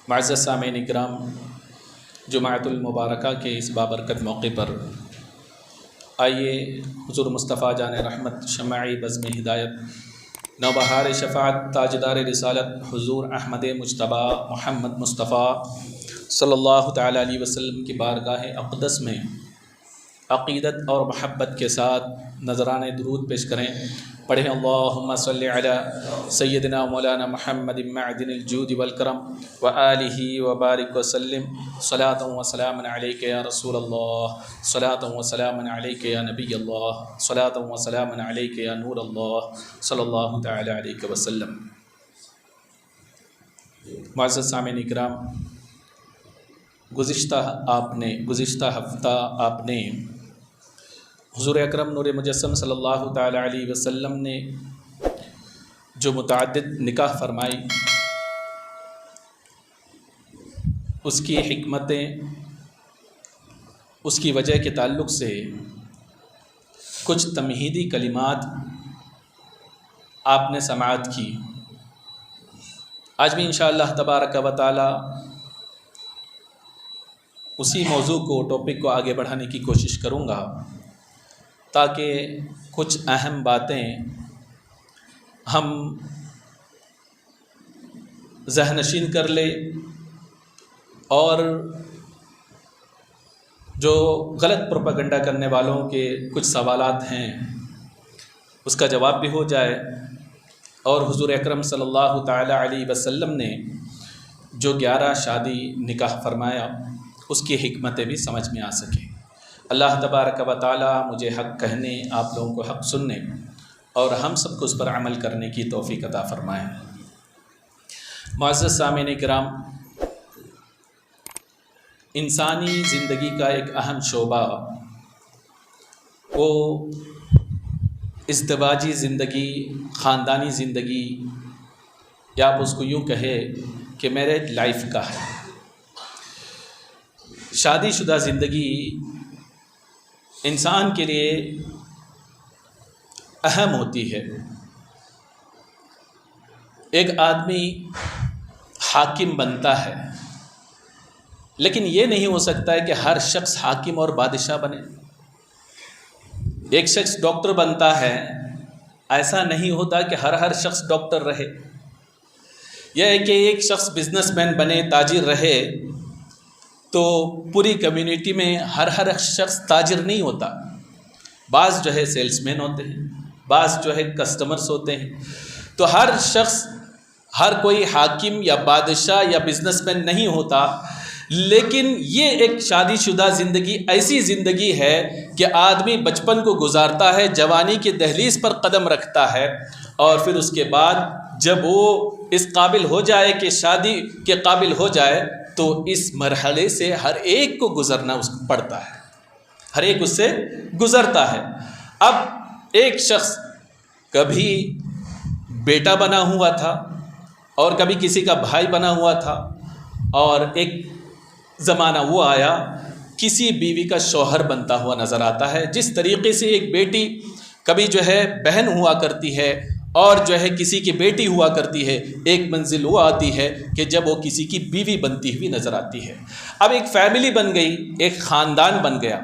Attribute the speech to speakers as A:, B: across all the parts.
A: معزز سامعین اکرام، جمعۃ المبارکہ کے اس بابرکت موقع پر آئیے حضور مصطفیٰ جان رحمت شمعِ بزم ہدایت نوبہار شفاعت تاجدار رسالت حضور احمد مجتبیٰ محمد مصطفیٰ صلی اللہ تعالیٰ علیہ وسلم کی بارگاہ اقدس میں عقیدت اور محبت کے ساتھ نذرانِ درود پیش کریں۔ پڑھیں اللہم صلی علی سیدنا مولانا محمد معدن الجود والکرم وآلہ وبارک وسلم صلاۃ و سلام علیک یا رسول اللہ، صلاۃ و سلام علیک یا نبی اللہ، صلاۃ و سلام علیک یا نور اللہ صلی اللہ تعالی علیہ وسلم۔ معزز سامعین اکرام، گزشتہ ہفتہ آپ نے حضور اکرم نور مجسم صلی اللہ تعالی علیہ وسلم نے جو متعدد نکاح فرمائی، اس کی حکمتیں، اس کی وجہ کے تعلق سے کچھ تمہیدی کلمات آپ نے سماعت کی۔ آج بھی انشاءاللہ تبارک و تعالی اسی موضوع کو، ٹاپک کو آگے بڑھانے کی کوشش کروں گا تاکہ کچھ اہم باتیں ہم ذہن نشین کر لیں اور جو غلط پروپیگنڈا کرنے والوں کے کچھ سوالات ہیں اس کا جواب بھی ہو جائے، اور حضور اکرم صلی اللہ تعالی علیہ وسلم نے جو 11 شادی نکاح فرمایا اس کی حکمتیں بھی سمجھ میں آ سکیں۔ اللہ تبارک و تعالی مجھے حق کہنے، آپ لوگوں کو حق سننے اور ہم سب کو اس پر عمل کرنے کی توفیق عطا فرمائیں۔ معزز سامعین کرام، انسانی زندگی کا ایک اہم شعبہ وہ ازدواجی زندگی، خاندانی زندگی، یا آپ اس کو یوں کہے کہ میرج لائف کا ہے۔ شادی شدہ زندگی انسان کے لیے اہم ہوتی ہے۔ ایک آدمی حاکم بنتا ہے، لیکن یہ نہیں ہو سکتا ہے کہ ہر شخص حاکم اور بادشاہ بنے۔ ایک شخص ڈاکٹر بنتا ہے، ایسا نہیں ہوتا کہ ہر شخص ڈاکٹر رہے، یا کہ ایک شخص بزنس مین بنے، تاجر رہے، تو پوری کمیونٹی میں ہر شخص تاجر نہیں ہوتا۔ بعض جو ہے سیلس مین ہوتے ہیں، بعض جو ہے کسٹمرز ہوتے ہیں۔ تو ہر شخص، ہر کوئی حاکم یا بادشاہ یا بزنس مین نہیں ہوتا، لیکن یہ ایک شادی شدہ زندگی ایسی زندگی ہے کہ آدمی بچپن کو گزارتا ہے، جوانی کے دہلیز پر قدم رکھتا ہے، اور پھر اس کے بعد جب وہ اس قابل ہو جائے کہ شادی کے قابل ہو جائے تو اس مرحلے سے ہر ایک کو گزرنا اس کو پڑتا ہے، ہر ایک اس سے گزرتا ہے۔ اب ایک شخص کبھی بیٹا بنا ہوا تھا اور کبھی کسی کا بھائی بنا ہوا تھا، اور ایک زمانہ وہ آیا کسی بیوی کا شوہر بنتا ہوا نظر آتا ہے۔ جس طریقے سے ایک بیٹی کبھی جو ہے بہن ہوا کرتی ہے اور جو ہے کسی کی بیٹی ہوا کرتی ہے، ایک منزل وہ آتی ہے کہ جب وہ کسی کی بیوی بنتی ہوئی نظر آتی ہے۔ اب ایک فیملی بن گئی، ایک خاندان بن گیا۔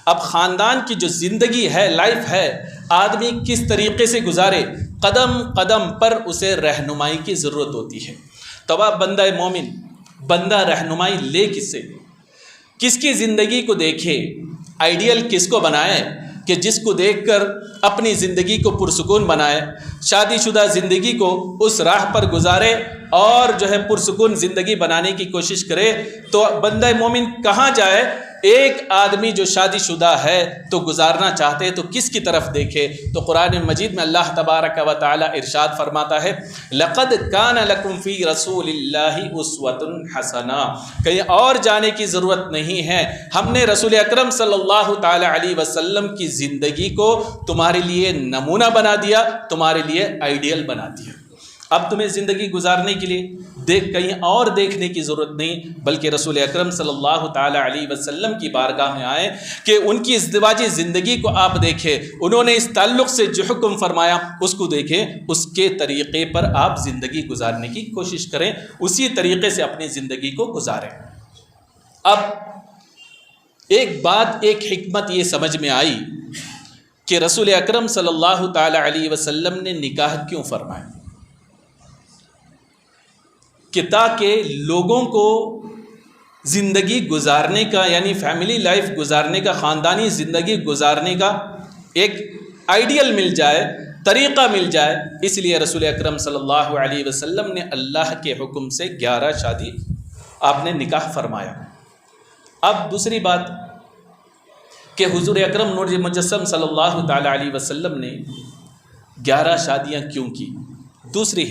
A: اب خاندان کی جو زندگی ہے، لائف ہے، آدمی کس طریقے سے گزارے، قدم قدم پر اسے رہنمائی کی ضرورت ہوتی ہے۔ تو اب بندہ مومن، بندہ رہنمائی لے کس سے، کس کی زندگی کو دیکھے، آئیڈیل کس کو بنائے کہ جس کو دیکھ کر اپنی زندگی کو پرسکون بنائے، شادی شدہ زندگی کو اس راہ پر گزارے اور جو ہے پرسکون زندگی بنانے کی کوشش کرے۔ تو بندہ مومن کہاں جائے؟ ایک آدمی جو شادی شدہ ہے تو گزارنا چاہتے تو کس کی طرف دیکھے؟ تو قرآن مجید میں اللہ تبارک و تعالی ارشاد فرماتا ہے، لَقَدْ كَانَ لَكُمْ فِي رَسُولِ اللَّهِ أُسْوَةٌ حَسَنَةٌ، کہیں اور جانے کی ضرورت نہیں ہے، ہم نے رسول اکرم صلی اللہ تعالی علیہ وسلم کی زندگی کو تمہارے لیے نمونہ بنا دیا، تمہارے لیے آئیڈیل بنا دیا۔ اب تمہیں زندگی گزارنے کے لیے کہیں اور دیکھنے کی ضرورت نہیں، بلکہ رسول اکرم صلی اللہ تعالیٰ علیہ وسلم کی بارگاہ میں آئے کہ ان کی ازدواجی زندگی کو آپ دیکھیں، انہوں نے اس تعلق سے جو حکم فرمایا اس کو دیکھیں، اس کے طریقے پر آپ زندگی گزارنے کی کوشش کریں، اسی طریقے سے اپنی زندگی کو گزاریں۔ اب ایک بات، ایک حکمت یہ سمجھ میں آئی کہ رسول اکرم صلی اللہ تعالیٰ علیہ وسلم نے نکاح کیوں فرمایا، کہ تاکہ لوگوں کو زندگی گزارنے کا، یعنی فیملی لائف گزارنے کا، خاندانی زندگی گزارنے کا ایک آئیڈیل مل جائے، طریقہ مل جائے۔ اس لیے رسول اکرم صلی اللہ علیہ وسلم نے اللہ کے حکم سے 11 شادی آپ نے نکاح فرمایا۔ اب دوسری بات کہ حضور اکرم نور مجسم صلی اللہ تعالیٰ علیہ وسلم نے 11 شادیاں کیوں کی؟ دوسری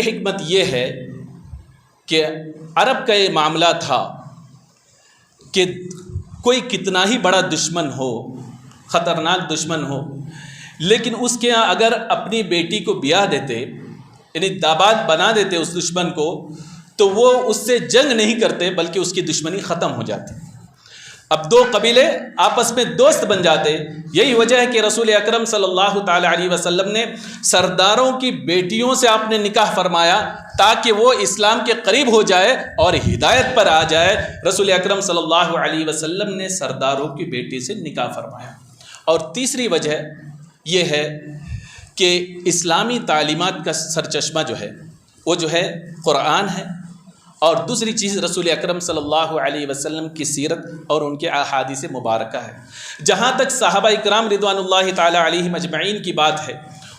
A: حکمت یہ ہے کہ عرب کا یہ معاملہ تھا کہ کوئی کتنا ہی بڑا دشمن ہو، خطرناک دشمن ہو، لیکن اس کے ہاں اگر اپنی بیٹی کو بیاہ دیتے، یعنی داماد بنا دیتے اس دشمن کو، تو وہ اس سے جنگ نہیں کرتے بلکہ اس کی دشمنی ختم ہو جاتی۔ اب 2 قبیلے آپس میں دوست بن جاتے۔ یہی وجہ ہے کہ رسول اکرم صلی اللہ تعالیٰ علیہ وسلم نے سرداروں کی بیٹیوں سے آپ نے نکاح فرمایا تاکہ وہ اسلام کے قریب ہو جائے اور ہدایت پر آ جائے۔ رسول اکرم صلی اللہ علیہ وسلم نے سرداروں کی بیٹی سے نکاح فرمایا۔ اور تیسری وجہ یہ ہے کہ اسلامی تعلیمات کا سرچشمہ جو ہے وہ جو ہے قرآن ہے، اور دوسری چیز رسول اکرم صلی اللہ علیہ وسلم کی سیرت اور ان کے احادیث مبارکہ ہے۔ جہاں تک صحابہ اکرام رضوان اللہ تعالیٰ علیہم اجمعین کی بات ہے،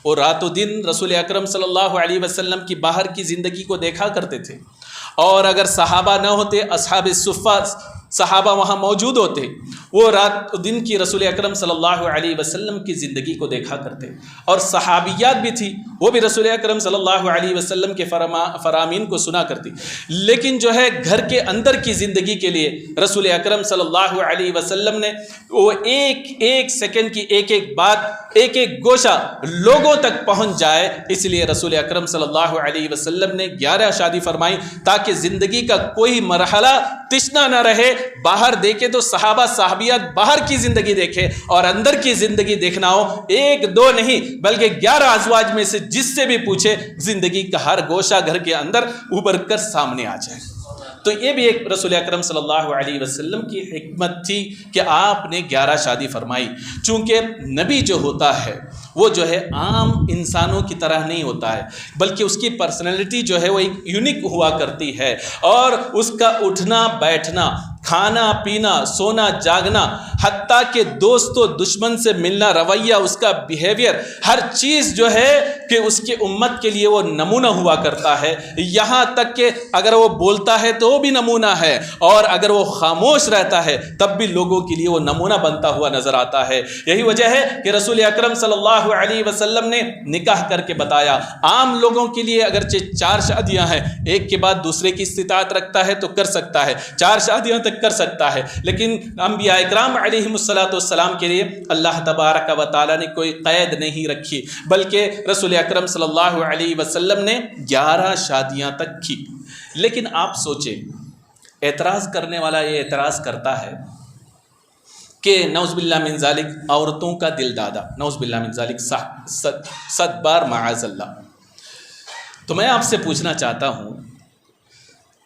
A: وہ رات و دن رسول اکرم صلی اللہ علیہ وسلم کی باہر کی زندگی کو دیکھا کرتے تھے، اور اگر صحابہ نہ ہوتے، اصحاب الصفہ صحابہ وہاں موجود ہوتے، وہ رات و دن کی رسول اکرم صلی اللہ علیہ وسلم کی زندگی کو دیکھا کرتے، اور صحابیات بھی تھی، وہ بھی رسول اکرم صلی اللہ علیہ وسلم کے فرامین کو سنا کرتی۔ لیکن جو ہے گھر کے اندر کی زندگی کے لیے رسول اکرم صلی اللہ علیہ وسلم نے وہ ایک ایک سیکنڈ کی ایک ایک بات، ایک ایک گوشہ لوگوں تک پہنچ جائے، اس لیے رسول اکرم صلی اللہ علیہ وسلم نے 11 شادی فرمائی تاکہ زندگی کا کوئی مرحلہ تشنا نہ رہے۔ باہر دیکھے تو صحابہ صحابیات باہر کی زندگی دیکھے، اور اندر کی زندگی دیکھنا ہو 1 2 نہیں بلکہ 11 ازواج میں سے جس سے بھی پوچھے، زندگی کا ہر گوشہ گھر کے اندر ابھر کر سامنے آ جائے۔ تو یہ بھی ایک رسول اکرم صلی اللہ علیہ وسلم کی حکمت تھی کہ آپ نے 11 شادی فرمائی، چونکہ نبی جو ہوتا ہے وہ جو ہے عام انسانوں کی طرح نہیں ہوتا ہے، بلکہ اس کی پرسنالٹی جو ہے وہ ایک یونیک ہوا کرتی ہے، اور اس کا اٹھنا بیٹھنا، کھانا پینا، سونا جاگنا، حتیٰ کہ دوست و دشمن سے ملنا، رویہ، اس کا بیہیویئر، ہر چیز جو ہے کہ اس کے امت کے لیے وہ نمونہ ہوا کرتا ہے۔ یہاں تک کہ اگر وہ بولتا ہے تو وہ بھی نمونہ ہے، اور اگر وہ خاموش رہتا ہے تب بھی لوگوں کے لیے وہ نمونہ بنتا ہوا نظر آتا ہے۔ یہی وجہ ہے کہ رسول اکرم صلی اللہ علیہ وسلم نے نکاح کر کے بتایا۔ عام لوگوں کے لیے اگرچہ 4 شادیاں ہیں، ایک کے بعد دوسرے کی استطاعت رکھتا ہے تو کر سکتا ہے، 4 شادیاں تک کر سکتا ہے، لیکن انبیاء اکرام علیہم السلام کے لیے اللہ تبارک و تعالیٰ نے کوئی قید نہیں رکھی، بلکہ رسول اکرم صلی اللہ علیہ وسلم نے 11 شادیاں تک کی۔ لیکن آپ سوچیں، اعتراض کرنے والا یہ اعتراض کرتا ہے کہ نعوذ باللہ من ذالک عورتوں کا دل دادا، نعوذ باللہ من ذالک 100 بار معاذ اللہ۔ تو میں آپ سے پوچھنا چاہتا ہوں،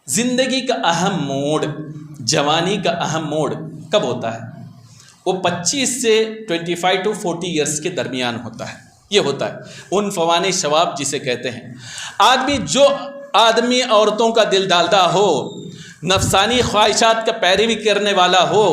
A: زندگی کا اہم موڑ، جوانی کا اہم موڑ کب ہوتا ہے؟ وہ 25 سے 25 to 40 ایئرس کے درمیان ہوتا ہے۔ یہ ہوتا ہے عنفوان شباب جسے کہتے ہیں۔ جو آدمی عورتوں کا دل ڈالتا ہو، نفسانی خواہشات کا پیروی کرنے والا ہو،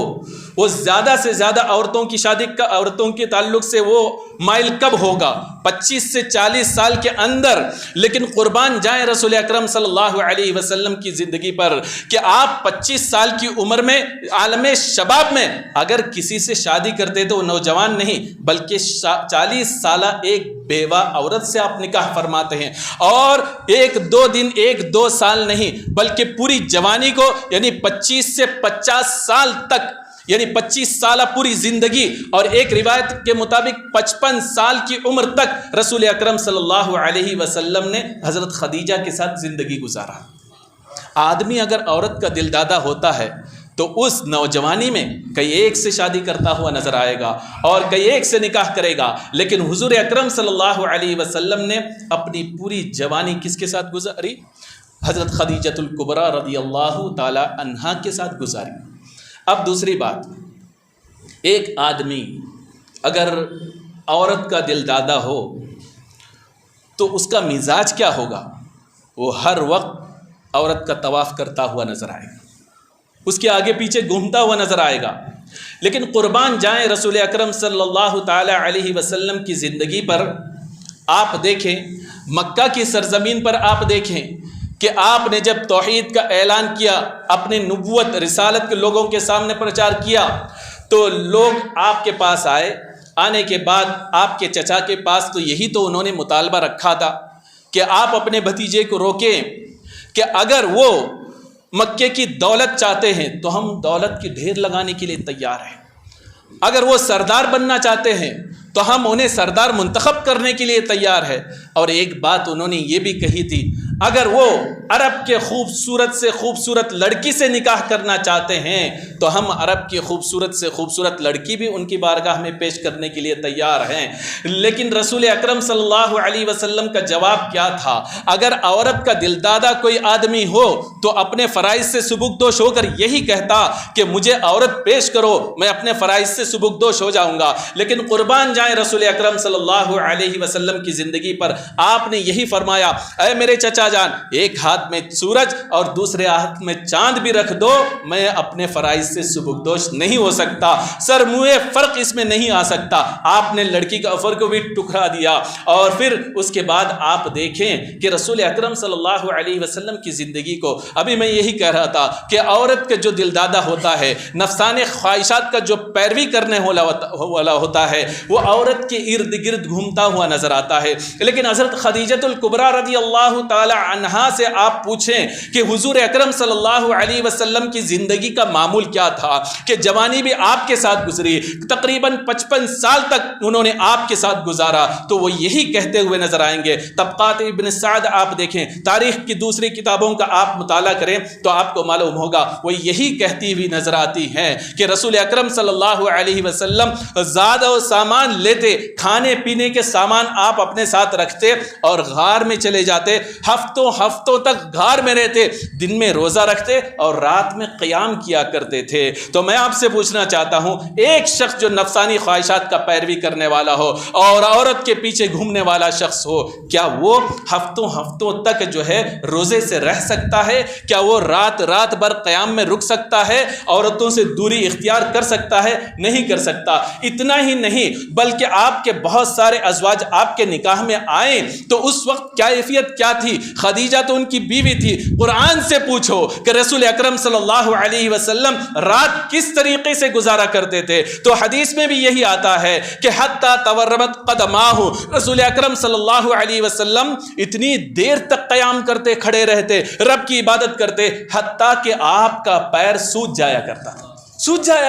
A: وہ زیادہ سے زیادہ عورتوں کے تعلق سے وہ مائل کب ہوگا؟ 25 سے 40 سال کے اندر۔ لیکن قربان جائیں رسول اکرم صلی اللہ علیہ وسلم کی زندگی پر کہ آپ 25 سال کی عمر میں، عالم شباب میں اگر کسی سے شادی کرتے تو وہ نوجوان نہیں بلکہ 40 سالہ ایک بیوہ عورت سے آپ نکاح فرماتے ہیں، اور 1-2 دن 1-2 سال نہیں بلکہ پوری جوانی کو، یعنی 25 سے 50 سال تک یعنی 25 سالہ پوری زندگی، اور ایک روایت کے مطابق 55 سال کی عمر تک رسول اکرم صلی اللہ علیہ وسلم نے حضرت خدیجہ کے ساتھ زندگی گزارا۔ آدمی اگر عورت کا دل دادا ہوتا ہے تو اس نوجوانی میں کئی ایک سے شادی کرتا ہوا نظر آئے گا اور کئی ایک سے نکاح کرے گا، لیکن حضور اکرم صلی اللہ علیہ وسلم نے اپنی پوری جوانی کس کے ساتھ گزاری؟ حضرت خدیجۃ الکبریٰ رضی اللہ تعالی عنہا کے ساتھ گزاری۔ اب دوسری بات، ایک آدمی اگر عورت کا دل دادا ہو تو اس کا مزاج کیا ہوگا؟ وہ ہر وقت عورت کا طواف کرتا ہوا نظر آئے گا، اس کے آگے پیچھے گھومتا ہوا نظر آئے گا۔ لیکن قربان جائیں رسول اکرم صلی اللہ تعالی علیہ وسلم کی زندگی پر آپ دیکھیں، مکہ کی سرزمین پر آپ دیکھیں کہ آپ نے جب توحید کا اعلان کیا، اپنی نبوت رسالت کے لوگوں کے سامنے پرچار کیا، تو لوگ آپ کے پاس آئے۔ آنے کے بعد آپ کے چچا کے پاس تو یہی تو انہوں نے مطالبہ رکھا تھا کہ آپ اپنے بھتیجے کو روکیں کہ اگر وہ مکے کی دولت چاہتے ہیں تو ہم دولت کی ڈھیر لگانے کے لیے تیار ہیں، اگر وہ سردار بننا چاہتے ہیں تو ہم انہیں سردار منتخب کرنے کے لیے تیار ہے۔ اور ایک بات انہوں نے یہ بھی کہی تھی، اگر وہ عرب کے خوبصورت سے خوبصورت لڑکی سے نکاح کرنا چاہتے ہیں تو ہم عرب کی خوبصورت سے خوبصورت لڑکی بھی ان کی بارگاہ میں پیش کرنے کے لیے تیار ہیں۔ لیکن رسول اکرم صلی اللہ علیہ وسلم کا جواب کیا تھا؟ اگر عورت کا دل دادا کوئی آدمی ہو تو اپنے فرائض سے سبکدوش ہو کر یہی کہتا کہ مجھے عورت پیش کرو، میں اپنے فرائض سے سبکدوش ہو جاؤں گا۔ لیکن قربان جائیں رسول اکرم صلی اللہ علیہ وسلم کی زندگی پر آپ نے یہی فرمایا، اے میرے چچا جان، ایک ہاتھ میں سورج اور دوسرے ہاتھ میں چاند بھی رکھ دو، میں اپنے فرائض سے سبکدوش نہیں ہو سکتا، سر منہ فرق اس میں نہیں آ سکتا۔ آپ نے لڑکی کا افر کو بھی ٹکرا دیا۔ اور پھر اس کے بعد آپ دیکھیں کہ رسول اکرم صلی اللہ علیہ وسلم کی زندگی کو، ابھی میں یہی کہہ رہا تھا کہ عورت کا جو دل دادا ہوتا ہے، نفسانی خواہشات کا جو پیروی کرنے والا ہوتا ہے، وہ عورت کے ارد گرد گھومتا ہوا نظر آتا ہے۔ لیکن حضرت خدیجۃ الکبریٰ رضی اللہ تعالی عنہا سے آپ پوچھیں کہ حضور اکرم صلی اللہ علیہ وسلم کی زندگی کا معمول کیا تھا کہ جوانی بھی آپ کے ساتھ گزری، تقریباً 55 سال تک انہوں نے آپ کے ساتھ گزارا، تو وہ یہی کہتے ہوئے نظر آئیں گے۔ طبقات ابن سعد آپ دیکھیں، تاریخ کی دوسری کتابوں کا آپ مطالعہ کریں تو آپ کو معلوم ہوگا وہ یہی کہتی ہوئی نظر آتی ہیں کہ رسول اکرم صلی اللہ علیہ وسلم زاد و سامان لیتے، کھانے پینے کے سامان آپ اپنے ساتھ رکھتے اور غار میں چلے جاتے، ہفتوں تک غار میں رہتے، دن میں روزہ رکھتے اور رات میں قیام کیا کرتے تھے۔ تو میں آپ سے پوچھنا چاہتا ہوں، ایک شخص جو نفسانی خواہشات کا پیروی کرنے والا ہو اور عورت کے پیچھے گھومنے والا شخص ہو، کیا وہ ہفتوں تک جو ہے روزے سے رہ سکتا ہے؟ کیا وہ رات بھر قیام میں رک سکتا ہے؟ عورتوں سے دوری اختیار کر سکتا ہے؟ نہیں کر سکتا۔ اتنا ہی نہیں بلکہ آپ کے بہت سارے ازواج آپ کے نکاح میں آئے تو اس وقت کیفیت کیا تھی؟ خدیجہ تو ان کی بیوی تھی، قرآن سے پوچھو کہ رسول اکرم صلی اللہ علیہ وسلم رات کس طریقے سے گزارا کرتے تھے، تو حدیث میں بھی یہی آتا ہے کہ حتی تورمت قدماہ، رسول اکرم صلی اللہ علیہ وسلم اتنی دیر تک قیام کرتے، کھڑے رہتے، رب کی عبادت کرتے، حتیٰ کہ آپ کا پیر سوج جایا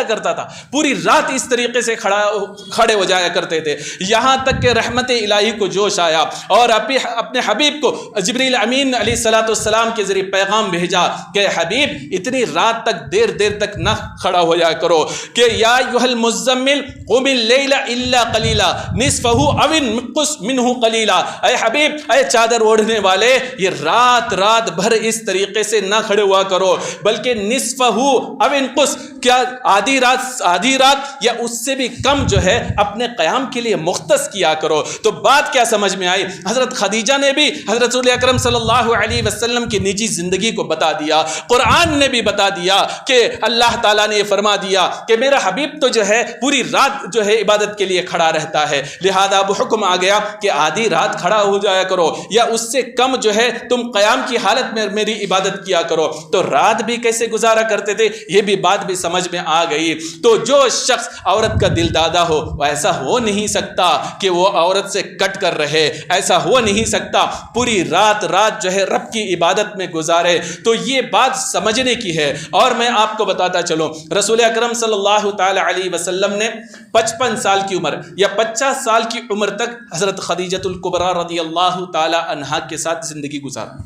A: کرتا تھا، پوری رات اس طریقے سے کھڑے ہو جایا کرتے تھے، یہاں تک کہ رحمت الہی کو جوش آیا اور اپنے حبیب کو جبریل امین علیہ الصلوۃ والسلام کے ذریعے پیغام بھیجا کہ حبیب اتنی رات تک دیر تک نہ کھڑا ہو جایا کرو، کہ یا ایھا المزمل قم اللیل الا قلیلا نصفہ او انقص منہ قلیلا، اے حبیب، اے چادر اوڑھنے والے، یہ رات بھر اس طریقے سے نہ کھڑے ہوا کرو، بلکہ نصفہ او انقص، کیا آدھی رات یا اس سے بھی کم جو ہے اپنے قیام کے لیے مختص کیا کرو۔ تو بات کیا سمجھ میں آئی؟ حضرت خدیجہ نے بھی حضرت رسول اکرم صلی اللہ علیہ وسلم کی نجی زندگی کو بتا دیا، قرآن نے بھی بتا دیا کہ اللہ تعالیٰ نے یہ فرما دیا کہ میرا حبیب تو جو ہے پوری رات جو ہے عبادت کے لیے کھڑا رہتا ہے، لہذا اب حکم آ گیا کہ آدھی رات کھڑا ہو جایا کرو یا اس سے کم جو ہے تم قیام کی حالت میں میری عبادت کیا کرو۔ تو رات بھی کیسے گزارا کرتے تھے یہ بھی بات بھی سمجھ میں میں آ گئی تو جو شخص عورت کا دل دادا ہو وہ ایسا ہو نہیں سکتا کہ وہ عورت سے کٹ کر رہے، ایسا ہو نہیں سکتا پوری رات جو ہے رب کی عبادت میں گزارے۔ تو یہ بات سمجھنے کی ہے۔ اور میں آپ کو بتاتا چلوں، رسول اکرم صلی اللہ تعالی علیہ وسلم نے 55 سال کی عمر یا 50 سال کی عمر تک حضرت خدیجۃ الکبریٰ رضی اللہ تعالی عنہا کے ساتھ زندگی گزارا۔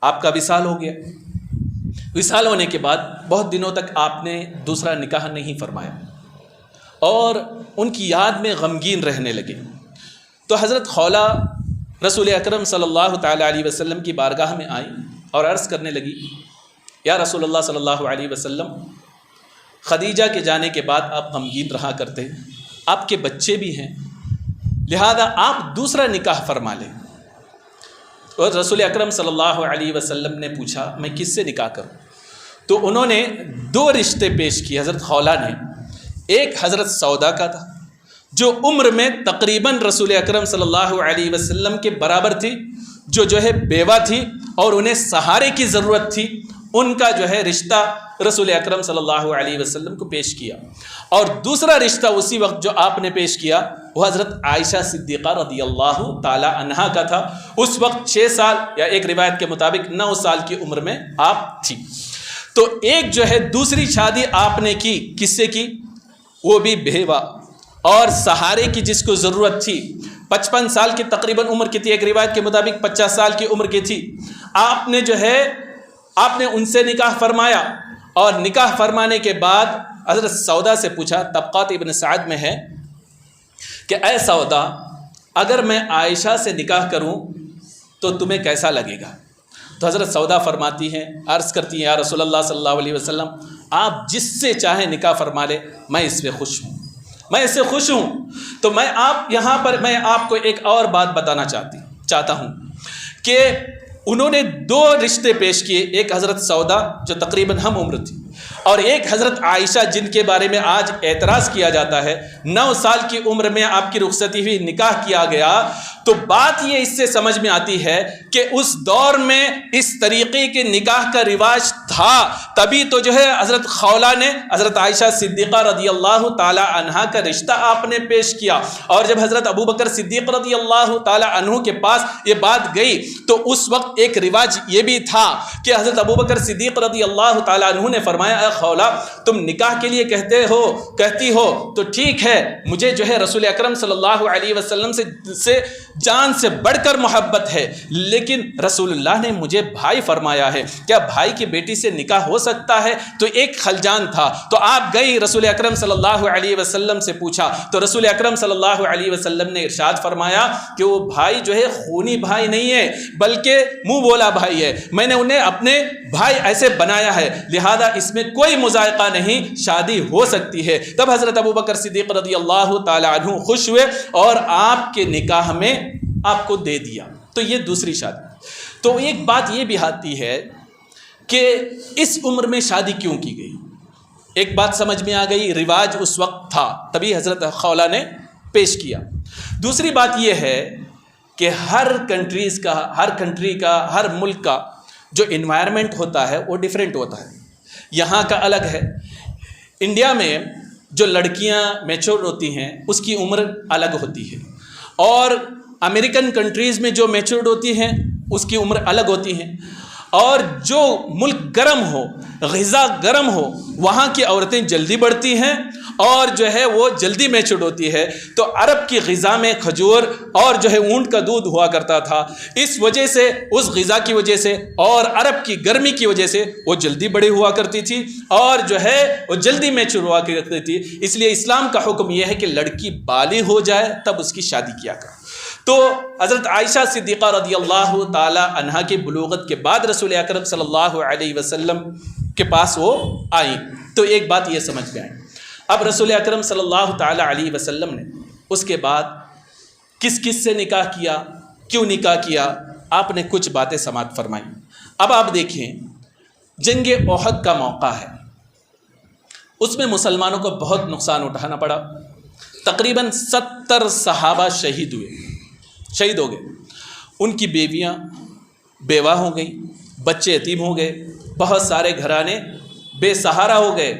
A: آپ کا وصال ہو گیا، وصال ہونے کے بعد بہت دنوں تک آپ نے دوسرا نکاح نہیں فرمایا اور ان کی یاد میں غمگین رہنے لگے۔ تو حضرت خولہ رسول اکرم صلی اللہ تعالی علیہ وسلم کی بارگاہ میں آئیں اور عرض کرنے لگی، یا رسول اللہ صلی اللہ علیہ وسلم، خدیجہ کے جانے کے بعد آپ غمگین رہا کرتے ہیں، آپ کے بچے بھی ہیں، لہذا آپ دوسرا نکاح فرما لیں۔ اور رسول اکرم صلی اللہ علیہ وسلم نے پوچھا میں کس سے نکاح کروں؟ تو انہوں نے 2 رشتے پیش کیے حضرت خولہ نے۔ ایک حضرت سودا کا تھا جو عمر میں تقریباً رسول اکرم صلی اللہ علیہ وسلم کے برابر تھی، جو ہے بیوہ تھی اور انہیں سہارے کی ضرورت تھی، ان کا جو ہے رشتہ رسول اکرم صلی اللہ علیہ وسلم کو پیش کیا۔ اور دوسرا رشتہ اسی وقت جو آپ نے پیش کیا وہ حضرت عائشہ صدیقہ رضی اللہ تعالی عنہا کا تھا۔ اس وقت 6 سال یا ایک روایت کے مطابق 9 سال کی عمر میں آپ تھی۔ تو ایک جو ہے دوسری شادی آپ نے کی، کس سے کی؟ وہ بھی بیوہ اور سہارے کی جس کو ضرورت تھی۔ 55 سال کی تقریباً عمر کی تھی، ایک روایت کے مطابق 50 سال کی عمر کی تھی۔ آپ نے ان سے نکاح فرمایا اور نکاح فرمانے کے بعد حضرت سودا سے پوچھا، طبقات ابن سعد میں ہے کہ اے سودا، اگر میں عائشہ سے نکاح کروں تو تمہیں کیسا لگے گا؟ تو حضرت سودا فرماتی ہیں، عرض کرتی ہیں، یا رسول اللہ صلی اللہ علیہ وسلم، آپ جس سے چاہیں نکاح فرما لے، میں اس پہ خوش ہوں، میں اس سے خوش ہوں۔ تو میں آپ کو ایک اور بات بتانا چاہتا ہوں کہ انہوں نے 2 رشتے پیش کیے، ایک حضرت سودا جو تقریباً ہم عمر تھی اور ایک حضرت عائشہ جن کے بارے میں آج اعتراض کیا جاتا ہے۔ 9 سال کی عمر میں آپ کی رخصتی ہوئی، نکاح کیا گیا۔ تو بات یہ اس سے سمجھ میں آتی ہے کہ اس دور میں اس طریقے کے نکاح کا رواج تھا، تبھی تو جو ہے حضرت خولہ نے حضرت عائشہ صدیقہ رضی اللہ تعالی عنہا کا رشتہ آپ نے پیش کیا۔ اور جب حضرت ابو بکر صدیق رضی اللہ تعالی عنہ کے پاس یہ بات گئی تو اس وقت ایک رواج یہ بھی تھا کہ حضرت ابو بکر صدیق رضی اللہ تعالی عنہ نے فرمایا، اے خولہ، تم نکاح کے لیے کہتی ہو تو ٹھیک ہے، مجھے جو ہے رسول اکرم صلی اللہ علیہ وسلم سے جان سے بڑھ کر محبت ہے، لیکن رسول اللہ نے مجھے بھائی فرمایا ہے، کیا بھائی کی بیٹی سے نکاح ہو سکتا ہے؟ تو ایک خلجان تھا، تو آپ گئی رسول اکرم صلی اللہ علیہ وسلم سے پوچھا، تو رسول اکرم صلی اللہ علیہ وسلم نے ارشاد فرمایا کہ وہ بھائی جو ہے خونی بھائی نہیں ہے بلکہ منہ بولا بھائی ہے، میں نے انہیں اپنے بھائی ایسے بنایا ہے، لہذا اس میں کوئی مذائقہ نہیں، شادی ہو سکتی ہے۔ تب حضرت ابو بکر صدیق رضی اللہ تعالی عنہ خوش ہوئے اور آپ کے نکاح میں آپ کو دے دیا۔ تو یہ دوسری شادی۔ تو ایک بات یہ بھی آتی ہے کہ اس عمر میں شادی کیوں کی گئی؟ ایک بات سمجھ میں آ گئی، رواج اس وقت تھا، تبھی حضرت خولہ نے پیش کیا۔ دوسری بات یہ ہے کہ ہر کنٹری کا ہر ملک کا جو انوائرمنٹ ہوتا ہے وہ ڈیفرنٹ ہوتا ہے، یہاں کا الگ ہے۔ انڈیا میں جو لڑکیاں میچور ہوتی ہیں اس کی عمر الگ ہوتی ہے، اور امریکن کنٹریز میں جو میچورڈ ہوتی ہیں اس کی عمر الگ ہوتی ہیں، اور جو ملک گرم ہو، غذا گرم ہو، وہاں کی عورتیں جلدی بڑھتی ہیں اور جو ہے وہ جلدی میچورڈ ہوتی ہے۔ تو عرب کی غذا میں کھجور اور جو ہے اونٹ کا دودھ ہوا کرتا تھا، اس وجہ سے، اس غذا کی وجہ سے اور عرب کی گرمی کی وجہ سے وہ جلدی بڑی ہوا کرتی تھی اور جو ہے وہ جلدی میچور ہوا کرتی تھی۔ اس لیے اسلام کا حکم یہ ہے کہ لڑکی بالغ ہو جائے تب اس کی شادی کیا کرو۔ تو حضرت عائشہ صدیقہ رضی اللہ تعالی عنہا کی بلوغت کے بعد رسول اکرم صلی اللہ علیہ وسلم کے پاس وہ آئیں۔ تو ایک بات یہ سمجھ گئے، اب رسول اکرم صلی اللہ تعالی علیہ وسلم نے اس کے بعد کس کس سے نکاح کیا، کیوں نکاح کیا، آپ نے کچھ باتیں سماعت فرمائیں۔ اب آپ دیکھیں، جنگ احد کا موقع ہے، اس میں مسلمانوں کو بہت نقصان اٹھانا پڑا، تقریباً 70 صحابہ شہید ہو گئے، ان کی بیویاں بیوہ ہو گئیں، بچے یتیم ہو گئے، بہت سارے گھرانے بے سہارا ہو گئے۔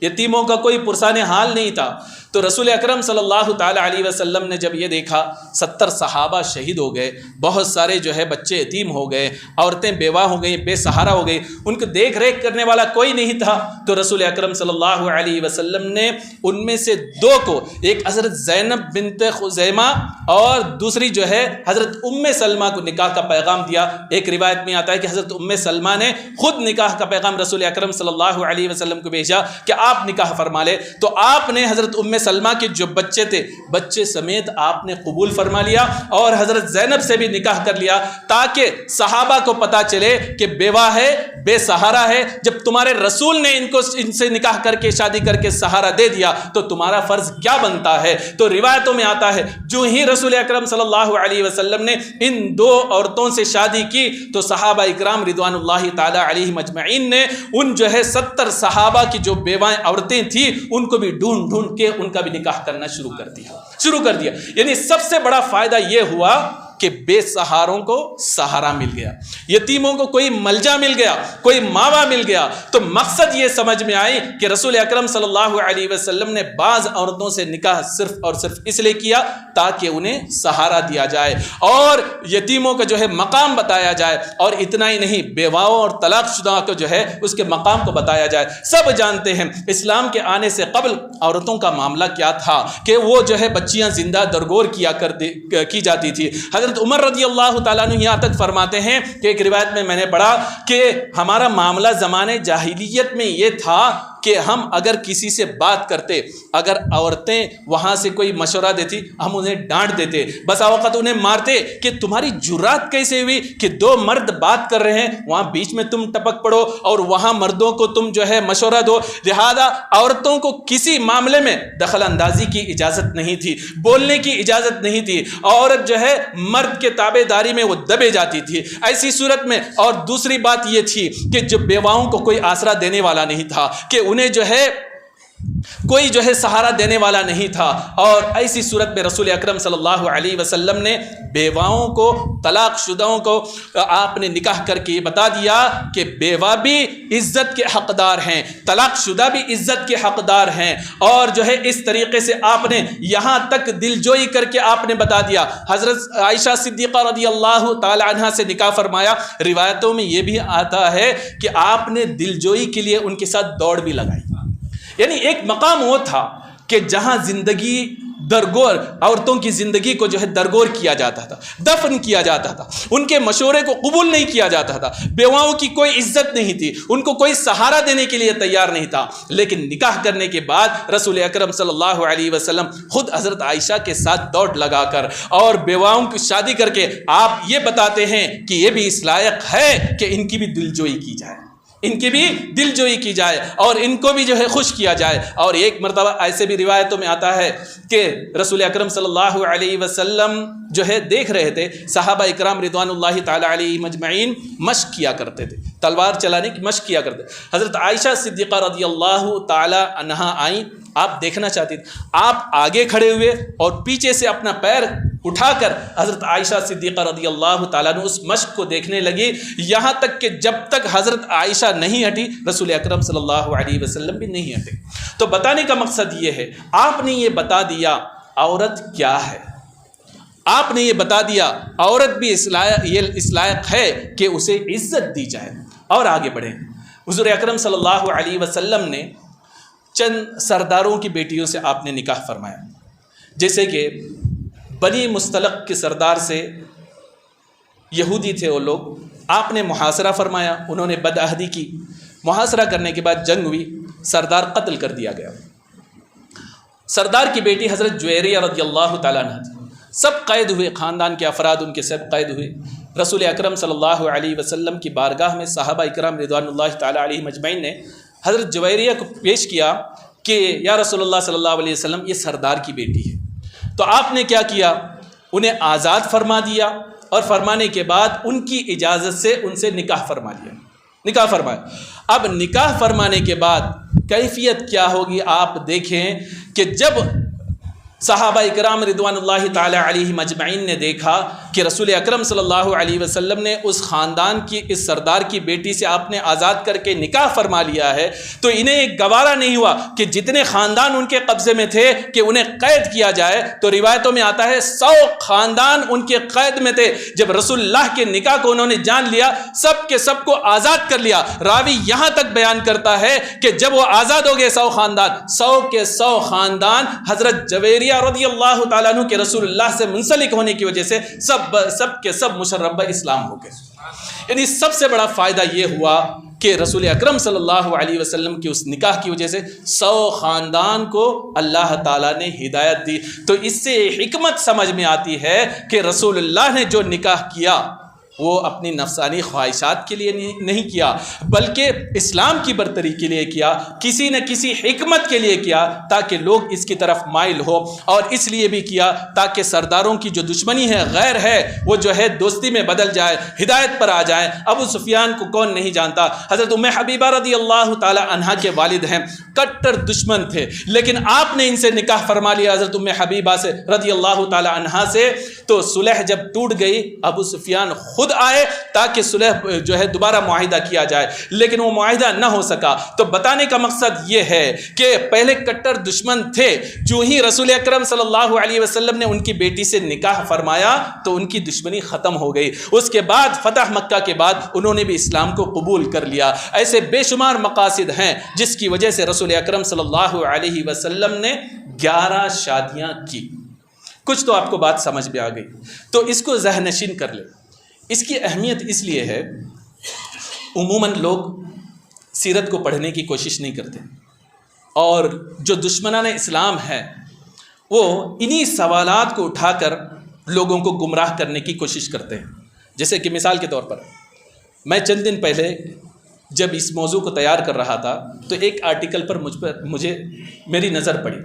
A: یتیموں کا کوئی پرسان حال نہیں تھا. تو رسول اکرم صلی اللہ تعالیٰ علیہ وسلم نے جب یہ دیکھا 70 صحابہ شہید ہو گئے, بہت سارے جو ہے بچے یتیم ہو گئے, عورتیں بیوہ ہو گئیں, بے سہارا ہو گئی, ان کو دیکھ ریکھ کرنے والا کوئی نہیں تھا, تو رسول اکرم صلی اللہ علیہ وسلم نے ان میں سے 2 کو, ایک حضرت زینب بنت خزیمہ اور دوسری جو ہے حضرت ام سلمہ کو نکاح کا پیغام دیا. ایک روایت میں آتا ہے کہ حضرت ام سلمہ نے خود نکاح کا پیغام رسول اکرم صلی اللہ علیہ وسلم کو بھیجا کہ آپ نکاح فرما لے. تو آپ نے حضرت ام سلمہ کے جو بچے تھے, بچے سمیت آپ نے قبول فرما لیا اور حضرت زینب سے بھی نکاح کر لیا, تاکہ صحابہ کو پتا چلے کہ بیوہ ہے, بے سہارا ہے. جب تمہارے رسول نے ان سے نکاح کر کے شادی کر کے سہارا دے دیا تو تمہارا فرض کیا بنتا ہے. تو روایتوں میں آتا ہے جو ہی رسول اکرم صلی اللہ علیہ وسلم نے ان 2 عورتوں سے شادی کی تو صحابہ اکرام رضوان اللہ تعالی علیہم اجمعین نے ان جو ہے 70 صحابہ کی جو بیوائیں عورتیں تھیں ان کو بھی ڈھونڈ کے ان کا بھی نکاح کرنا شروع کر دیا. یعنی سب سے بڑا فائدہ یہ ہوا کہ بے سہاروں کو سہارا مل گیا, یتیموں کو کوئی ملجا مل گیا, کوئی ماوا مل گیا. تو مقصد یہ سمجھ میں آئی کہ رسول اکرم صلی اللہ علیہ وسلم نے بعض عورتوں سے نکاح صرف اور صرف اس لیے کیا تاکہ انہیں سہارا دیا جائے اور یتیموں کا جو ہے مقام بتایا جائے, اور اتنا ہی نہیں بیواؤں اور طلاق شدہ کو جو ہے اس کے مقام کو بتایا جائے. سب جانتے ہیں اسلام کے آنے سے قبل عورتوں کا معاملہ کیا تھا کہ وہ جو ہے بچیاں زندہ درگور کی جاتی تھی. حضرت عمر رضی اللہ تعالیٰ عنہ یہاں تک فرماتے ہیں کہ ایک روایت میں نے پڑھا کہ ہمارا معاملہ زمانے جاہلیت میں یہ تھا کہ ہم اگر کسی سے بات کرتے, اگر عورتیں وہاں سے کوئی مشورہ دیتی ہم انہیں ڈانٹ دیتے, بس اوقات انہیں مارتے کہ تمہاری جرات کیسے ہوئی کہ 2 مرد بات کر رہے ہیں وہاں بیچ میں تم ٹپک پڑو اور وہاں مردوں کو تم جو ہے مشورہ دو. لہذا عورتوں کو کسی معاملے میں دخل اندازی کی اجازت نہیں تھی, بولنے کی اجازت نہیں تھی. عورت جو ہے مرد کے تابع داری میں وہ دبے جاتی تھی. ایسی صورت میں اور دوسری بات یہ تھی کہ جب بیواؤں کو کوئی آسرا دینے والا نہیں تھا, کہ انہیں جو ہے کوئی جو ہے سہارا دینے والا نہیں تھا, اور ایسی صورت میں رسول اکرم صلی اللہ علیہ وسلم نے بیواؤں کو, طلاق شدہوں کو آپ نے نکاح کر کے یہ بتا دیا کہ بیوہ بھی عزت کے حقدار ہیں, طلاق شدہ بھی عزت کے حقدار ہیں. اور جو ہے اس طریقے سے آپ نے یہاں تک دل جوئی کر کے آپ نے بتا دیا. حضرت عائشہ صدیقہ رضی اللہ تعالی عنہا سے نکاح فرمایا. روایتوں میں یہ بھی آتا ہے کہ آپ نے دل جوئی کے لیے ان کے ساتھ دوڑ بھی لگائی. یعنی ایک مقام وہ تھا کہ جہاں زندگی درگور, عورتوں کی زندگی کو جو ہے درگور کیا جاتا تھا, دفن کیا جاتا تھا, ان کے مشورے کو قبول نہیں کیا جاتا تھا, بیواؤں کی کوئی عزت نہیں تھی, ان کو کوئی سہارا دینے کے لیے تیار نہیں تھا. لیکن نکاح کرنے کے بعد رسول اکرم صلی اللہ علیہ وسلم خود حضرت عائشہ کے ساتھ دوڑ لگا کر اور بیواؤں کی شادی کر کے آپ یہ بتاتے ہیں کہ یہ بھی اس لائق ہے کہ ان کی بھی دلجوئی کی جائے, ان کی بھی دل جوئی کی جائے اور ان کو بھی جو ہے خوش کیا جائے. اور ایک مرتبہ ایسے بھی روایتوں میں آتا ہے کہ رسول اکرم صلی اللہ علیہ وسلم جو ہے دیکھ رہے تھے صحابہ اکرام رضوان اللہ تعالی علیہ مجمعین مشق کیا کرتے تھے, تلوار چلانے کی مشق کیا کرتے. حضرت عائشہ صدیقہ رضی اللہ تعالی عنہا آئیں, آپ دیکھنا چاہتی تھی, آپ آگے کھڑے ہوئے اور پیچھے سے اپنا پیر اٹھا کر حضرت عائشہ صدیقہ رضی اللہ تعالیٰ نے اس مشق کو دیکھنے لگی, یہاں تک کہ جب تک حضرت عائشہ نہیں ہٹی رسول اکرم صلی اللہ علیہ وسلم بھی نہیں ہٹے. تو بتانے کا مقصد یہ ہے, آپ نے یہ بتا دیا عورت کیا ہے, آپ نے یہ بتا دیا عورت بھی اس لائق ہے کہ اسے عزت دی جائے. اور آگے بڑھیں. حضور اکرم صلی اللہ علیہ وسلم نے چند سرداروں کی بیٹیوں سے آپ نے نکاح فرمایا, جیسے کہ بنی مستلق کے سردار سے, یہودی تھے وہ لوگ, آپ نے محاصرہ فرمایا, انہوں نے بدعہدی کی, محاصرہ کرنے کے بعد جنگ ہوئی, سردار قتل کر دیا گیا. سردار کی بیٹی حضرت جویریہ رضی اللہ تعالیٰ عنہ تھی, سب قید ہوئے, خاندان کے افراد ان کے سب قید ہوئے. رسول اکرم صلی اللہ علیہ وسلم کی بارگاہ میں صحابہ اکرام رضوان اللہ تعالیٰ علیہ مجمعین نے حضرت جویریہ کو پیش کیا کہ یا رسول اللہ صلی اللہ علیہ وسلم یہ سردار کی بیٹی ہے. تو آپ نے کیا کیا, انہیں آزاد فرما دیا اور فرمانے کے بعد ان کی اجازت سے ان سے نکاح فرما دیا, نکاح فرمایا. اب نکاح فرمانے کے بعد کیفیت کیا ہوگی آپ دیکھیں کہ جب صحابہ اکرام رضوان اللہ تعالی علیہم اجمعین نے دیکھا کہ رسول اکرم صلی اللہ علیہ وسلم نے اس خاندان کی، اس سردار کی بیٹی سے آپ نے آزاد کر کے نکاح فرما لیا ہے، تو انہیں گوارا نہیں ہوا کہ جتنے خاندان ان کے قبضے میں تھے کہ انہیں قید کیا جائے۔ تو روایتوں میں آتا ہے 100 خاندان ان کے قید میں تھے، جب رسول اللہ کے نکاح کو انہوں نے جان لیا، سب کے سب کو آزاد کر لیا۔ راوی یہاں تک بیان کرتا ہے کہ جب وہ آزاد ہو گئے 100 خاندان، 100 کے 100 خاندان حضرت جویریہ رضی اللہ تعالیٰ عنہ کے رسول اللہ سے منسلک ہونے کی وجہ سے سب کے سب مشرب اسلام ہو گئے۔ یعنی سب سے بڑا فائدہ یہ ہوا کہ رسول اکرم صلی اللہ علیہ وسلم کی اس نکاح کی وجہ سے 100 خاندان کو اللہ تعالیٰ نے ہدایت دی۔ تو اس سے حکمت سمجھ میں آتی ہے کہ رسول اللہ نے جو نکاح کیا وہ اپنی نفسانی خواہشات کے لیے نہیں کیا، بلکہ اسلام کی برتری کے لیے کیا، کسی نہ کسی حکمت کے لیے کیا تاکہ لوگ اس کی طرف مائل ہو، اور اس لیے بھی کیا تاکہ سرداروں کی جو دشمنی ہے، غیر ہے، وہ جو ہے دوستی میں بدل جائے، ہدایت پر آ جائے۔ ابو سفیان کو کون نہیں جانتا؟ حضرت ام حبیبہ رضی اللہ تعالی عنہا کے والد ہیں، کٹر دشمن تھے، لیکن آپ نے ان سے نکاح فرما لیا حضرت ام حبیبہ سے رضی اللہ تعالی عنہا سے۔ تو صلح جب ٹوٹ گئی، ابو سفیان خود آئے تاکہ صلح جو ہے دوبارہ معاہدہ کیا جائے، لیکن وہ معاہدہ نہ ہو سکا۔ تو بتانے کا مقصد یہ ہے کہ پہلے کٹر دشمن تھے، جو ہی رسول اکرم صلی اللہ علیہ وسلم نے ان کی بیٹی سے نکاح فرمایا تو ان کی دشمنی ختم ہو گئی۔ اس کے بعد فتح مکہ کے بعد انہوں نے بھی اسلام کو قبول کر لیا۔ ایسے بے شمار مقاصد ہیں جس کی وجہ سے رسول اکرم صلی اللہ علیہ وسلم نے 11 شادیاں کی۔ کچھ تو آپ کو بات سمجھ میں آ گئی، تو اس کو ذہن نشین کر لیں۔ اس کی اہمیت اس لیے ہے، عموماً لوگ سیرت کو پڑھنے کی کوشش نہیں کرتے، اور جو دشمنان اسلام ہیں وہ انہی سوالات کو اٹھا کر لوگوں کو گمراہ کرنے کی کوشش کرتے ہیں۔ جیسے کہ مثال کے طور پر میں چند دن پہلے جب اس موضوع کو تیار کر رہا تھا تو ایک آرٹیکل پر مجھے میری نظر پڑی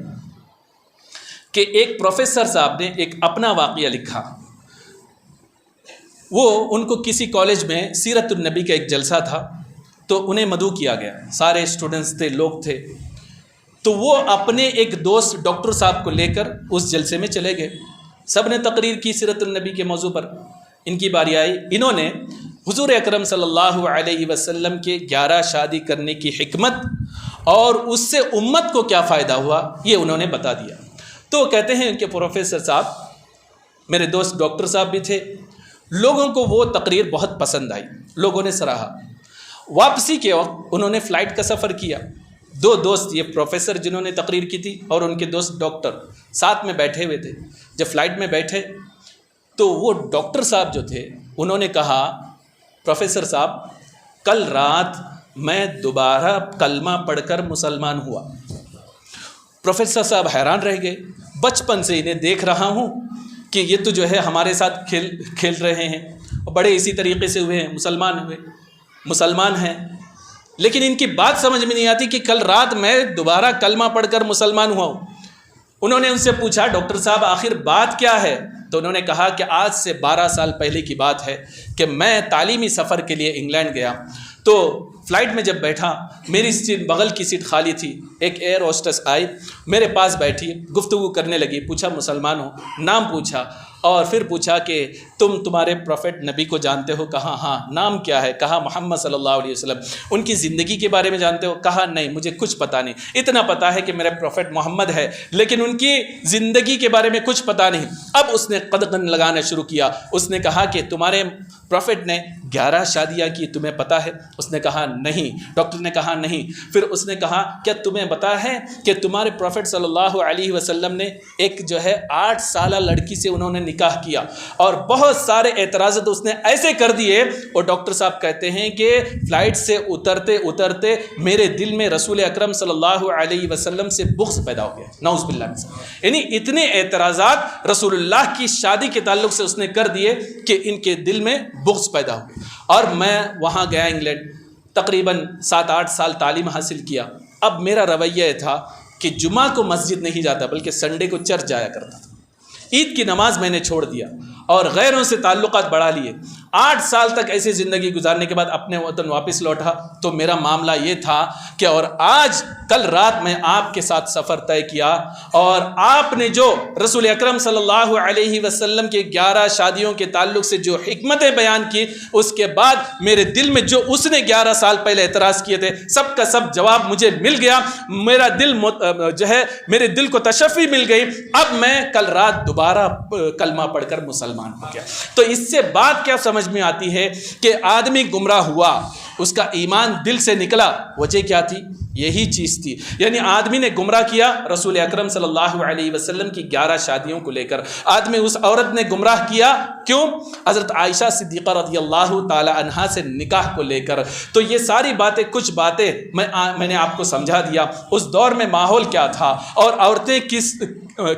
A: کہ ایک پروفیسر صاحب نے ایک اپنا واقعہ لکھا۔ وہ ان کو کسی کالج میں سیرت النبی کا ایک جلسہ تھا، تو انہیں مدعو کیا گیا، سارے اسٹوڈنٹس تھے، لوگ تھے، تو وہ اپنے ایک دوست ڈاکٹر صاحب کو لے کر اس جلسے میں چلے گئے۔ سب نے تقریر کی سیرت النبی کے موضوع پر، ان کی باری آئی۔ انہوں نے حضور اکرم صلی اللہ علیہ وسلم کے 11 شادی کرنے کی حکمت اور اس سے امت کو کیا فائدہ ہوا یہ انہوں نے بتا دیا۔ تو کہتے ہیں کہ پروفیسر صاحب، میرے دوست ڈاکٹر صاحب بھی تھے، لوگوں کو وہ تقریر بہت پسند آئی، لوگوں نے سراہا۔ واپسی کے وقت انہوں نے فلائٹ کا سفر کیا، 2 دوست، یہ پروفیسر جنہوں نے تقریر کی تھی اور ان کے دوست ڈاکٹر ساتھ میں بیٹھے ہوئے تھے۔ جب فلائٹ میں بیٹھے تو وہ ڈاکٹر صاحب جو تھے انہوں نے کہا، پروفیسر صاحب کل رات میں دوبارہ کلمہ پڑھ کر مسلمان ہوا۔ پروفیسر صاحب حیران رہ گئے، بچپن سے انہیں دیکھ رہا ہوں کہ یہ تو جو ہے ہمارے ساتھ کھیل رہے ہیں، بڑے اسی طریقے سے ہوئے ہیں، مسلمان ہیں، لیکن ان کی بات سمجھ میں نہیں آتی کہ کل رات میں دوبارہ کلمہ پڑھ کر مسلمان ہوا ہوں۔ انہوں نے ان سے پوچھا، ڈاکٹر صاحب آخر بات کیا ہے؟ تو انہوں نے کہا کہ آج سے 12 سال پہلے کی بات ہے کہ میں تعلیمی سفر کے لیے انگلینڈ گیا، تو فلائٹ میں جب بیٹھا میری سیٹ، بغل کی سیٹ خالی تھی، ایک ایئر ہوسٹس آئی میرے پاس بیٹھی، گفتگو کرنے لگی، پوچھا مسلمان ہو، نام پوچھا، اور پھر پوچھا کہ تمہارے پروفٹ نبی کو جانتے ہو؟ کہا ہاں۔ نام کیا ہے؟ کہا محمد صلی اللہ علیہ وسلم۔ ان کی زندگی کے بارے میں جانتے ہو؟ کہا نہیں، مجھے کچھ پتہ نہیں، اتنا پتہ ہے کہ میرا پروفٹ محمد ہے، لیکن ان کی زندگی کے بارے میں کچھ پتہ نہیں۔ اب اس نے قدغن لگانا شروع کیا، اس نے کہا کہ تمہارے پروفٹ نے 11 شادیاں کی، تمہیں پتہ ہے؟ اس نے کہا نہیں۔ ڈاکٹر نے کہا نہیں۔ پھر اس نے کہا کیا تمہیں پتہ ہے کہ تمہارے پروفٹ صلی اللہ علیہ وسلم نے ایک جو ہے 8 سالہ لڑکی سے انہوں نے نکاح کیا، اور بہت سارے اعتراضات اس نے ایسے کر دیے۔ اور ڈاکٹر صاحب کہتے ہیں کہ فلائٹ سے اترتے میرے دل میں رسول اکرم صلی اللہ علیہ وسلم سے بغض پیدا ہو گیا، نعوذ باللہ من ذالک۔ یعنی اتنے اعتراضات رسول اللہ کی شادی کے تعلق سے اس نے کر دیے کہ ان کے دل میں بغض پیدا ہو گیا۔ اور میں وہاں گیا انگلینڈ، تقریباً 7-8 سال تعلیم حاصل کیا۔ اب میرا رویہ یہ تھا کہ جمعہ کو مسجد نہیں جاتا بلکہ سنڈے کو چرچ جایا کرتا تھا۔ عید کی نماز میں نے چھوڑ دیا اور غیروں سے تعلقات بڑھا لیے، 8 سال تک ایسی زندگی گزارنے کے بعد اپنے وطن واپس لوٹا تو میرا معاملہ یہ تھا کہ اور آج کل رات میں آپ کے ساتھ سفر طے کیا اور آپ نے جو رسول اکرم صلی اللہ علیہ وسلم کے 11 شادیوں کے تعلق سے جو حکمتیں بیان کی، اس کے بعد میرے دل میں جو اس نے 11 سال پہلے اعتراض کیے تھے سب کا سب جواب مجھے مل گیا، میرا دل جو ہے میرے دل کو تشفی مل گئی، اب میں کل رات دوبارہ کلمہ پڑھ کر مسلمان ہو گیا۔ تو اس سے بات کیا سمجھ میں آتی ہے کہ آدمی گمراہ ہوا، اس کا ایمان دل سے نکلا، وجہ کیا تھی؟ یہی چیز تھی، یعنی آدمی نے گمراہ کیا رسول اکرم صلی اللہ علیہ وسلم کی 11 شادیوں کو لے کر، آدمی اس عورت نے گمراہ کیا کیوں؟ حضرت عائشہ صدیقہ رضی اللہ تعالی عنہا سے نکاح کو لے کر۔ تو یہ ساری باتیں، کچھ باتیں میں نے آپ کو سمجھا دیا، اس دور میں ماحول کیا تھا اور عورتیں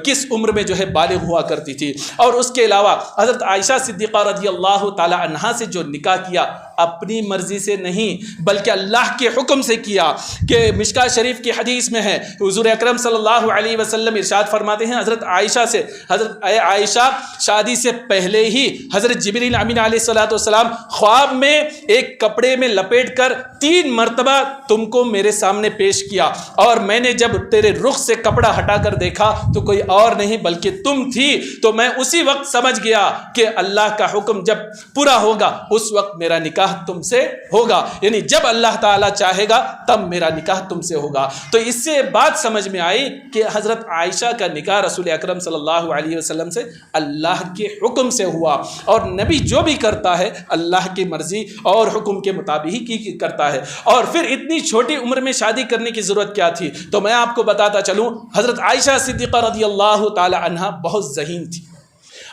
A: کس عمر میں جو ہے بالغ ہوا کرتی تھی، اور اس کے علاوہ حضرت عائشہ صدیقہ رضی اللہ تعالی عنہا سے جو نکاح کیا اپنی مرضی سے نہیں بلکہ اللہ کے حکم سے کیا، کہ مشکاہ شریف کی حدیث میں ہے حضور اکرم صلی اللہ علیہ وسلم ارشاد فرماتے ہیں حضرت عائشہ سے، حضرت عائشہ شادی سے پہلے ہی حضرت جبریل امین علیہ السلام خواب میں ایک کپڑے میں لپیٹ کر 3 مرتبہ تم کو میرے سامنے پیش کیا، اور میں نے جب تیرے رخ سے کپڑا ہٹا کر دیکھا تو کوئی اور نہیں بلکہ تم تھی، تو میں اسی وقت سمجھ گیا کہ اللہ کا حکم جب پورا ہوگا اس وقت میرا نکاح تم سے ہوگا، یعنی جب اللہ تعالیٰ چاہے گا تب میرا نکاح تم سے ہوگا۔ تو اس سے بات سمجھ میں آئی کہ حضرت عائشہ کا نکاح رسول اکرم صلی اللہ علیہ وسلم سے اللہ کے حکم سے ہوا، اور نبی جو بھی کرتا ہے اللہ کی مرضی اور حکم کے مطابق ہی کرتا ہے۔ اور پھر اتنی چھوٹی عمر میں شادی کرنے کی ضرورت کیا تھی؟ تو میں آپ کو بتاتا چلوں، حضرت عائشہ صدیقہ رضی اللہ تعالی عنہا بہت ذہین تھی،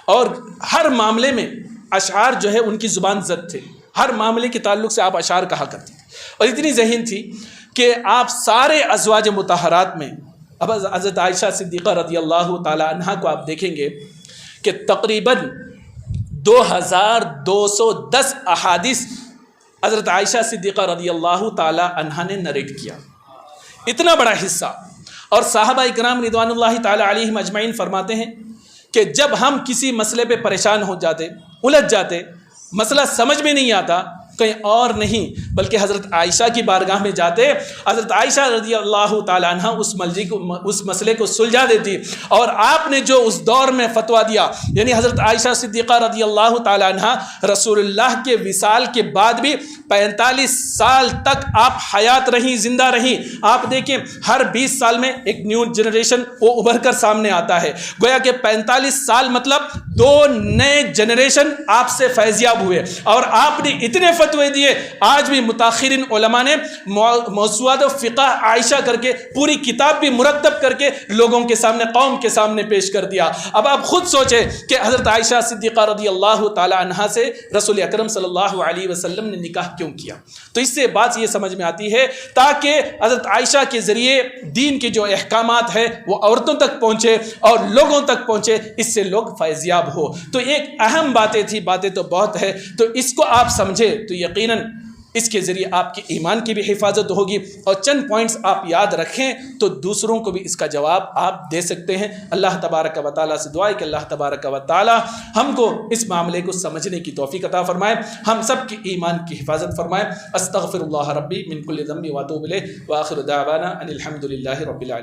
A: اور ہر معاملے میں اشعار جو ہے ان کی زبان زد تھے، ہر معاملے کے تعلق سے آپ اشعار کہا کرتی تھی، اور اتنی ذہین تھی کہ آپ سارے ازواج مطہرات میں، اب حضرت عائشہ صدیقہ رضی اللہ تعالی عنہا کو آپ دیکھیں گے کہ تقریباً 2210 احادیث حضرت عائشہ صدیقہ رضی اللہ تعالی عنہا نے نریٹ کیا، اتنا بڑا حصہ۔ اور صحابہ اکرام رضوان اللہ تعالی علیہم اجمعین فرماتے ہیں کہ جب ہم کسی مسئلے پہ پریشان ہو جاتے، الجھ جاتے، مسئلہ سمجھ میں نہیں آتا، کہیں اور نہیں بلکہ حضرت عائشہ کی بارگاہ میں جاتے، حضرت عائشہ رضی اللہ تعالیٰ عنہ اس مسئلے کو سلجھا دیتی، اور آپ نے جو اس دور میں فتویٰ دیا، یعنی حضرت عائشہ صدیقہ رضی اللہ تعالیٰ عنہ رسول اللہ کے وصال کے بعد بھی 45 سال تک آپ حیات رہیں، زندہ رہیں۔ آپ دیکھیں ہر 20 سال میں ایک نیو جنریشن وہ ابھر کر سامنے آتا ہے، گویا کہ 45 سال مطلب 2 نئے جنریشن آپ سے فیضیاب ہوئے، اور آپ نے اتنے فتوے دیے۔ آج بھی متاخرین علماء نے موسوعات فقہ عائشہ کر کے پوری کتاب بھی مرتب کر کے لوگوں کے سامنے، قوم کے سامنے پیش کر دیا۔ اب آپ خود سوچیں کہ حضرت عائشہ صدیقہ رضی اللہ تعالی عنہا سے رسول اکرم صلی اللہ علیہ وسلم نے نکاح کیوں کیا؟ تو اس سے بات یہ سمجھ میں آتی ہے تاکہ حضرت عائشہ کے ذریعے دین کے جو احکامات ہیں وہ عورتوں تک پہنچے اور لوگوں تک پہنچے، اس سے لوگ فیضیاب ہو۔ تو ایک اہم باتیں تھی، باتیں تو بہت ہے، تو اس کو آپ سمجھے تو یقیناً اس کے ذریعے آپ کے ایمان کی بھی حفاظت ہوگی، اور چند پوائنٹس آپ یاد رکھیں تو دوسروں کو بھی اس کا جواب آپ دے سکتے ہیں۔ اللہ تبارک و تعالیٰ سے دعا ہے کہ اللہ تبارک و تعالیٰ ہم کو اس معاملے کو سمجھنے کی توفیق عطا فرمائے، ہم سب کے ایمان کی حفاظت فرمائے۔ استغفر اللہ ربی من کل ذنب واتوب الیہ، وآخر دعوانا ان الحمد للہ رب العالمین۔